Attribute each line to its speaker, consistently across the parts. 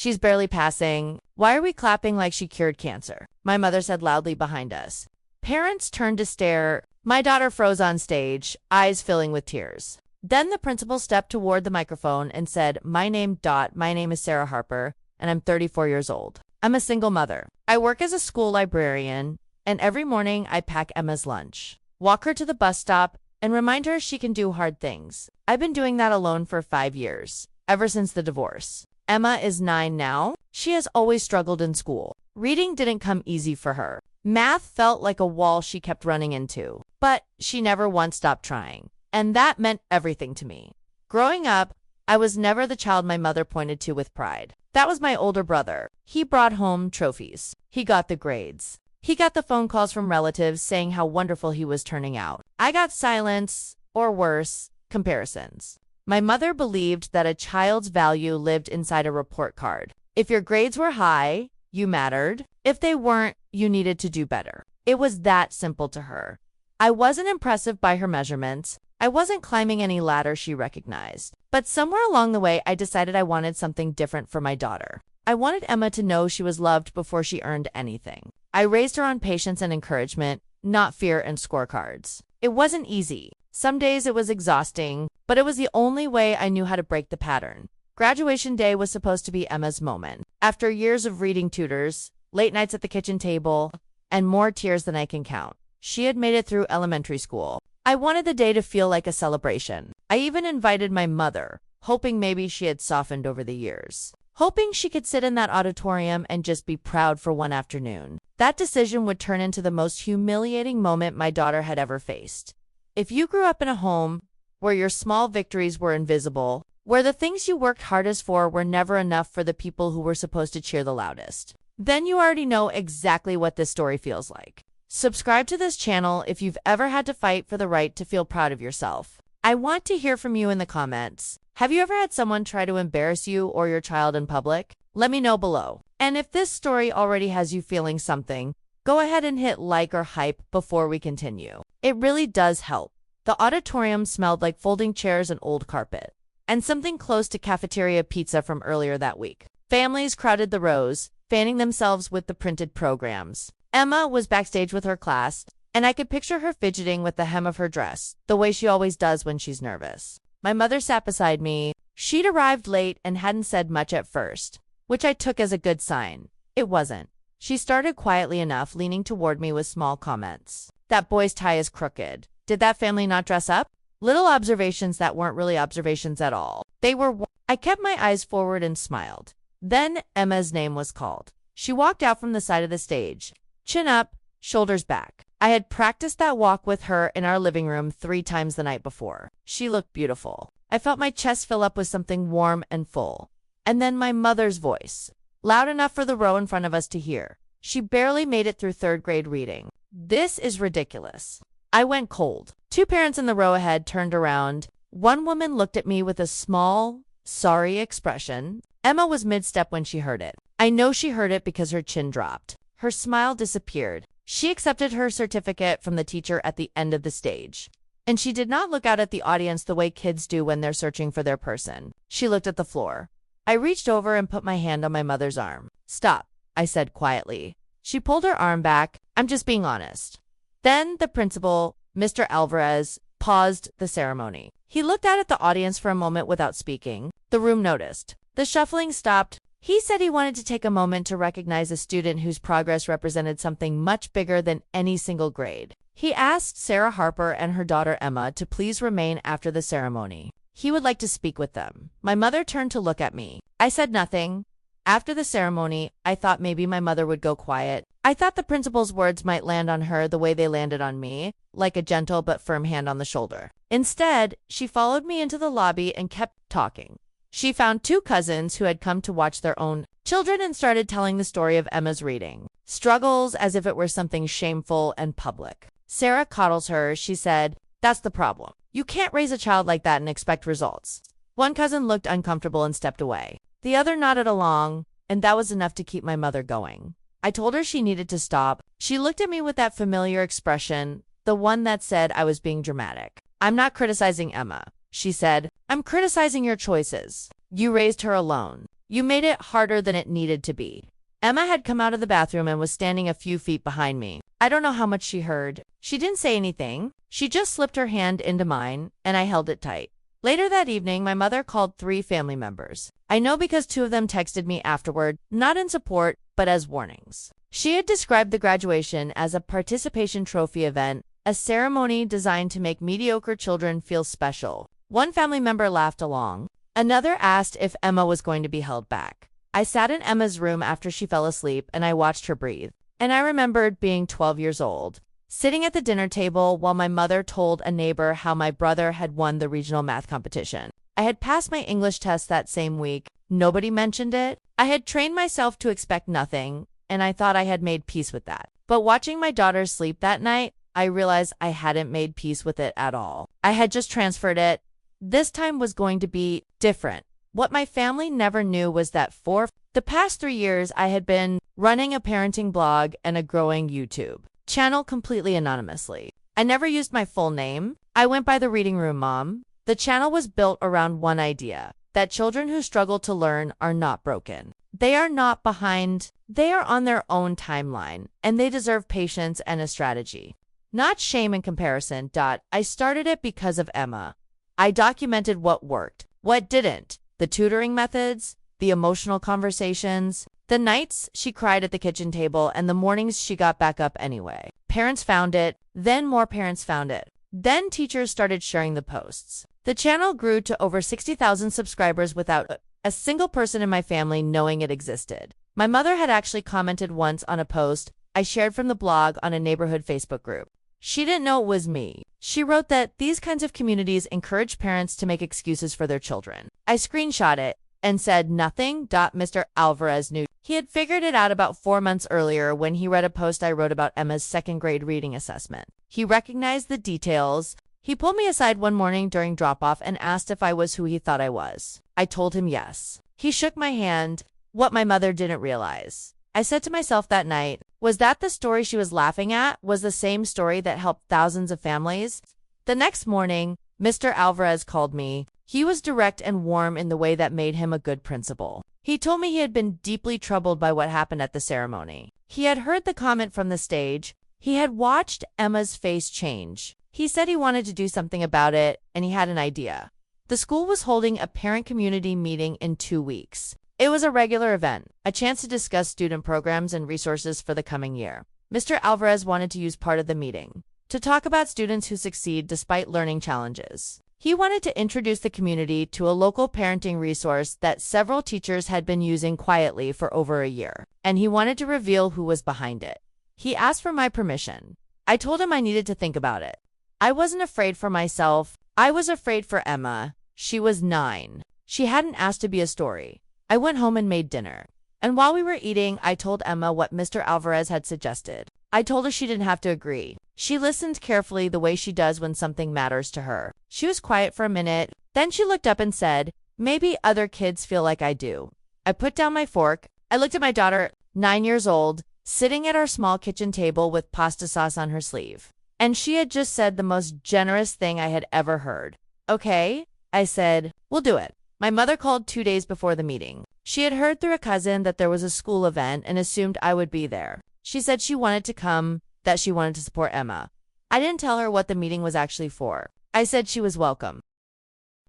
Speaker 1: She's barely passing. Why are we clapping like she cured cancer? My mother said loudly behind us. Parents turned to stare. My daughter froze on stage, eyes filling with tears. Then the principal stepped toward the microphone and said, My name is Sarah Harper, and I'm 34 years old. I'm a single mother. I work as a school librarian, and every morning I pack Emma's lunch, walk her to the bus stop, and remind her she can do hard things. I've been doing that alone for 5 years, ever since the divorce. Emma is 9 now. She has always struggled in school. Reading didn't come easy for her. Math felt like a wall she kept running into, but she never once stopped trying. And that meant everything to me. Growing up, I was never the child my mother pointed to with pride. That was my older brother. He brought home trophies. He got the grades. He got the phone calls from relatives saying how wonderful he was turning out. I got silence, or worse, comparisons. My mother believed that a child's value lived inside a report card. If your grades were high, you mattered. If they weren't, you needed to do better. It was that simple to her. I wasn't impressive by her measurements. I wasn't climbing any ladder she recognized. But somewhere along the way, I decided I wanted something different for my daughter. I wanted Emma to know she was loved before she earned anything. I raised her on patience and encouragement, not fear and scorecards. It wasn't easy. Some days it was exhausting, but it was the only way I knew how to break the pattern. Graduation day was supposed to be Emma's moment. After years of reading tutors, late nights at the kitchen table, and more tears than I can count, she had made it through elementary school. I wanted the day to feel like a celebration. I even invited my mother, hoping maybe she had softened over the years. Hoping she could sit in that auditorium and just be proud for one afternoon. That decision would turn into the most humiliating moment my daughter had ever faced. If you grew up in a home where your small victories were invisible, where the things you worked hardest for were never enough for the people who were supposed to cheer the loudest, then you already know exactly what this story feels like. Subscribe to this channel if you've ever had to fight for the right to feel proud of yourself. I want to hear from you in the comments. Have you ever had someone try to embarrass you or your child in public? Let me know below. And if this story already has you feeling something, go ahead and hit like or hype before we continue. It really does help. The auditorium smelled like folding chairs and old carpet, and something close to cafeteria pizza from earlier that week. Families crowded the rows, fanning themselves with the printed programs. Emma was backstage with her class, and I could picture her fidgeting with the hem of her dress, the way she always does when she's nervous. My mother sat beside me. She'd arrived late and hadn't said much at first, which I took as a good sign. It wasn't. She started quietly enough, leaning toward me with small comments. That boy's tie is crooked. Did that family not dress up? Little observations that weren't really observations at all. I kept my eyes forward and smiled. Then Emma's name was called. She walked out from the side of the stage, chin up, shoulders back. I had practiced that walk with her in our living room 3 times the night before. She looked beautiful. I felt my chest fill up with something warm and full. And then my mother's voice, loud enough for the row in front of us to hear. She barely made it through 3rd grade reading. This is ridiculous. I went cold. 2 parents in the row ahead turned around. One woman looked at me with a small, sorry expression. Emma was mid-step when she heard it. I know she heard it because her chin dropped. Her smile disappeared. She accepted her certificate from the teacher at the end of the stage. And she did not look out at the audience the way kids do when they're searching for their person. She looked at the floor. I reached over and put my hand on my mother's arm. Stop, I said quietly. She pulled her arm back. I'm just being honest. Then the principal, Mr. Alvarez, paused the ceremony. He looked out at the audience for a moment without speaking. The room noticed. The shuffling stopped. He said he wanted to take a moment to recognize a student whose progress represented something much bigger than any single grade. He asked Sarah Harper and her daughter Emma to please remain after the ceremony. He would like to speak with them. My mother turned to look at me. I said nothing. After the ceremony, I thought maybe my mother would go quiet. I thought the principal's words might land on her the way they landed on me, like a gentle but firm hand on the shoulder. Instead, she followed me into the lobby and kept talking. She found 2 cousins who had come to watch their own children and started telling the story of Emma's reading struggles as if it were something shameful and public. Sarah coddles her. She said, "That's the problem. You can't raise a child like that and expect results." One cousin looked uncomfortable and stepped away. The other nodded along, and that was enough to keep my mother going. I told her she needed to stop. She looked at me with that familiar expression, the one that said I was being dramatic. "I'm not criticizing Emma," she said. "I'm criticizing your choices. You raised her alone. You made it harder than it needed to be. Emma had come out of the bathroom and was standing a few feet behind me. I don't know how much she heard. She didn't say anything. She just slipped her hand into mine, and I held it tight. Later that evening, my mother called 3 family members. I know because 2 of them texted me afterward, not in support, but as warnings. She had described the graduation as a participation trophy event, a ceremony designed to make mediocre children feel special. One family member laughed along. Another asked if Emma was going to be held back. I sat in Emma's room after she fell asleep and I watched her breathe. And I remembered being 12 years old, sitting at the dinner table while my mother told a neighbor how my brother had won the regional math competition. I had passed my English test that same week. Nobody mentioned it. I had trained myself to expect nothing, and I thought I had made peace with that. But watching my daughter sleep that night, I realized I hadn't made peace with it at all. I had just transferred it. This time was going to be different. What my family never knew was that for the past 3 years, I had been running a parenting blog and a growing YouTube channel completely anonymously. I never used my full name. I went by the Reading Room Mom. The channel was built around one idea, that children who struggle to learn are not broken. They are not behind. They are on their own timeline, and they deserve patience and a strategy, not shame and comparison. I started it because of Emma. I documented what worked, what didn't, the tutoring methods, the emotional conversations, the nights she cried at the kitchen table, and the mornings she got back up anyway. Parents found it, then more parents found it. Then teachers started sharing the posts. The channel grew to over 60,000 subscribers without a single person in my family knowing it existed. My mother had actually commented once on a post I shared from the blog on a neighborhood Facebook group. She didn't know it was me. She wrote that these kinds of communities encourage parents to make excuses for their children. I screenshot it and said nothing. Mr. Alvarez knew. He had figured it out about 4 months earlier when he read a post I wrote about Emma's 2nd grade reading assessment. He recognized the details. He pulled me aside one morning during drop-off and asked if I was who he thought I was. I told him yes. He shook my hand, what my mother didn't realize. I said to myself that night, was that the story she was laughing at? Was the same story that helped thousands of families? The next morning, Mr. Alvarez called me. He was direct and warm in the way that made him a good principal. He told me he had been deeply troubled by what happened at the ceremony. He had heard the comment from the stage. He had watched Emma's face change. He said he wanted to do something about it, and he had an idea. The school was holding a parent community meeting in 2 weeks. It was a regular event, a chance to discuss student programs and resources for the coming year. Mr. Alvarez wanted to use part of the meeting to talk about students who succeed despite learning challenges. He wanted to introduce the community to a local parenting resource that several teachers had been using quietly for over a year, and he wanted to reveal who was behind it. He asked for my permission. I told him I needed to think about it. I wasn't afraid for myself. I was afraid for Emma. She was 9. She hadn't asked to be a story. I went home and made dinner. And while we were eating, I told Emma what Mr. Alvarez had suggested. I told her she didn't have to agree. She listened carefully the way she does when something matters to her. She was quiet for a minute. Then she looked up and said, maybe other kids feel like I do. I put down my fork. I looked at my daughter, 9 years old, sitting at our small kitchen table with pasta sauce on her sleeve. And she had just said the most generous thing I had ever heard. Okay, I said, we'll do it. My mother called 2 days before the meeting. She had heard through a cousin that there was a school event and assumed I would be there. She said she wanted to come, that she wanted to support Emma. I didn't tell her what the meeting was actually for. I said she was welcome.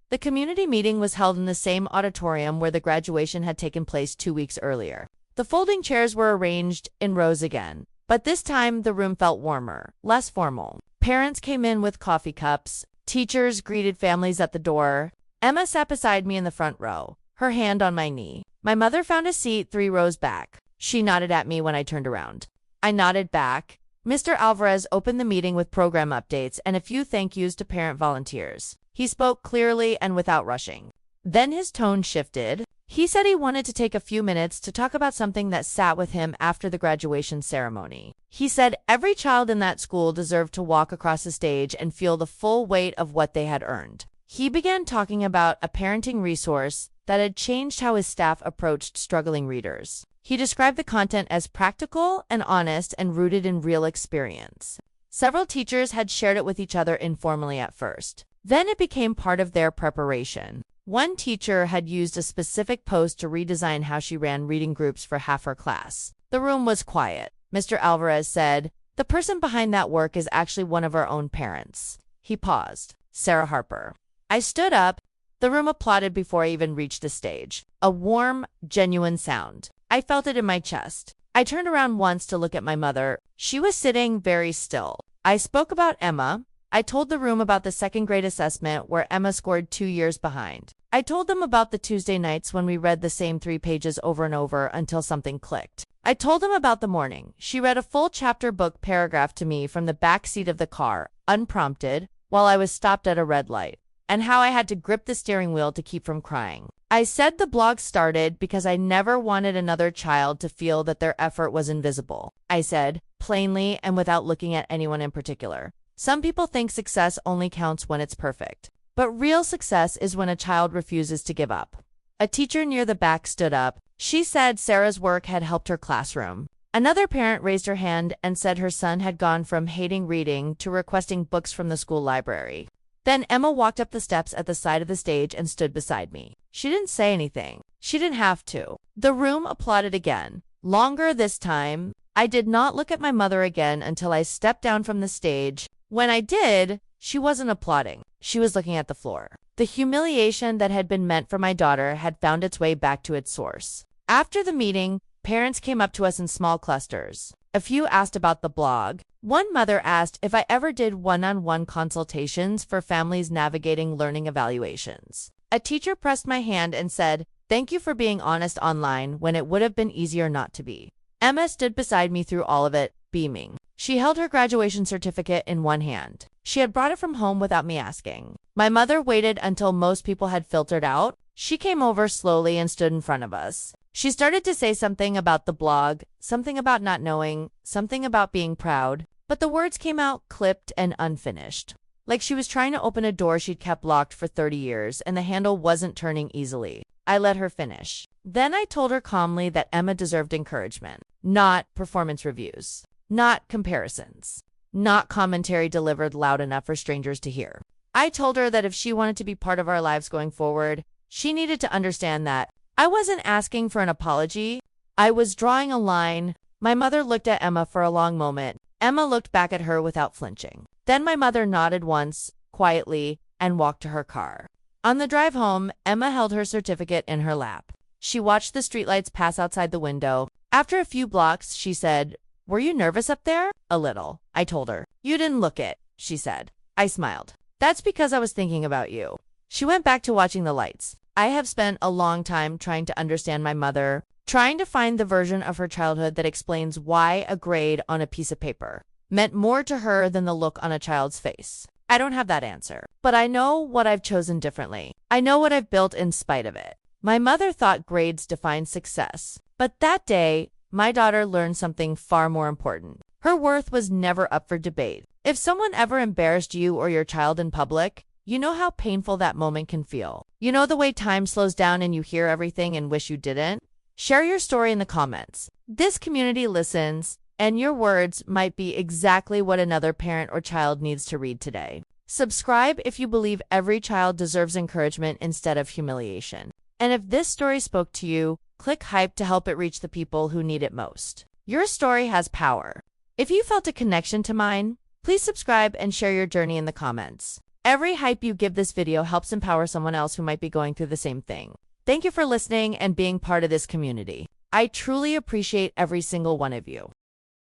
Speaker 1: The community meeting was held in the same auditorium where the graduation had taken place 2 weeks earlier. The folding chairs were arranged in rows again, but this time the room felt warmer, less formal. Parents came in with coffee cups. Teachers greeted families at the door. Emma sat beside me in the front row, her hand on my knee. My mother found a seat 3 rows back. She nodded at me when I turned around. I nodded back. Mr. Alvarez opened the meeting with program updates and a few thank yous to parent volunteers. He spoke clearly and without rushing. Then his tone shifted. He said he wanted to take a few minutes to talk about something that sat with him after the graduation ceremony. He said every child in that school deserved to walk across the stage and feel the full weight of what they had earned. He began talking about a parenting resource that had changed how his staff approached struggling readers. He described the content as practical and honest and rooted in real experience. Several teachers had shared it with each other informally at first. Then it became part of their preparation. One teacher had used a specific post to redesign how she ran reading groups for half her class. The room was quiet. Mr. Alvarez said, "The person behind that work is actually one of our own parents." He paused. Sarah Harper. I stood up. The room applauded before I even reached the stage. A warm, genuine sound. I felt it in my chest. I turned around once to look at my mother. She was sitting very still. I spoke about Emma. I told the room about the second grade assessment where Emma scored 2 years behind. I told them about the Tuesday nights when we read the same 3 pages over and over until something clicked. I told them about the morning she read a full chapter book paragraph to me from the back seat of the car, unprompted, while I was stopped at a red light, and how I had to grip the steering wheel to keep from crying. I said the blog started because I never wanted another child to feel that their effort was invisible. I said, plainly and without looking at anyone in particular, some people think success only counts when it's perfect. But real success is when a child refuses to give up. A teacher near the back stood up. She said Sarah's work had helped her classroom. Another parent raised her hand and said her son had gone from hating reading to requesting books from the school library. Then Emma walked up the steps at the side of the stage and stood beside me. She didn't say anything. She didn't have to. The room applauded again. Longer this time. I did not look at my mother again until I stepped down from the stage. When I did, she wasn't applauding. She was looking at the floor. The humiliation that had been meant for my daughter had found its way back to its source. After the meeting, parents came up to us in small clusters. A few asked about the blog. One mother asked if I ever did one-on-one consultations for families navigating learning evaluations. A teacher pressed my hand and said, "Thank you for being honest online when it would have been easier not to be." Emma stood beside me through all of it, beaming. She held her graduation certificate in one hand. She had brought it from home without me asking. My mother waited until most people had filtered out. She came over slowly and stood in front of us. She started to say something about the blog, something about not knowing, something about being proud, but the words came out clipped and unfinished. Like she was trying to open a door she'd kept locked for 30 years and the handle wasn't turning easily. I let her finish. Then I told her calmly that Emma deserved encouragement, not performance reviews, not comparisons, not commentary delivered loud enough for strangers to hear. I told her that if she wanted to be part of our lives going forward, she needed to understand that I wasn't asking for an apology. I was drawing a line. My mother looked at Emma for a long moment. Emma looked back at her without flinching. Then my mother nodded once, quietly, and walked to her car. On the drive home, Emma held her certificate in her lap. She watched the streetlights pass outside the window. After a few blocks, she said, "Were you nervous up there?" "A little," I told her. "You didn't look it," she said. I smiled. "That's because I was thinking about you." She went back to watching the lights. I have spent a long time trying to understand my mother, trying to find the version of her childhood that explains why a grade on a piece of paper meant more to her than the look on a child's face. I don't have that answer, but I know what I've chosen differently. I know what I've built in spite of it. My mother thought grades defined success, but that day, my daughter learned something far more important. Her worth was never up for debate. If someone ever embarrassed you or your child in public, you know how painful that moment can feel. You know the way time slows down and you hear everything and wish you didn't? Share your story in the comments. This community listens, and your words might be exactly what another parent or child needs to read today. Subscribe if you believe every child deserves encouragement instead of humiliation. And if this story spoke to you, click hype to help it reach the people who need it most. Your story has power. If you felt a connection to mine, please subscribe and share your journey in the comments. Every hype you give this video helps empower someone else who might be going through the same thing. Thank you for listening and being part of this community. I truly appreciate every single one of you.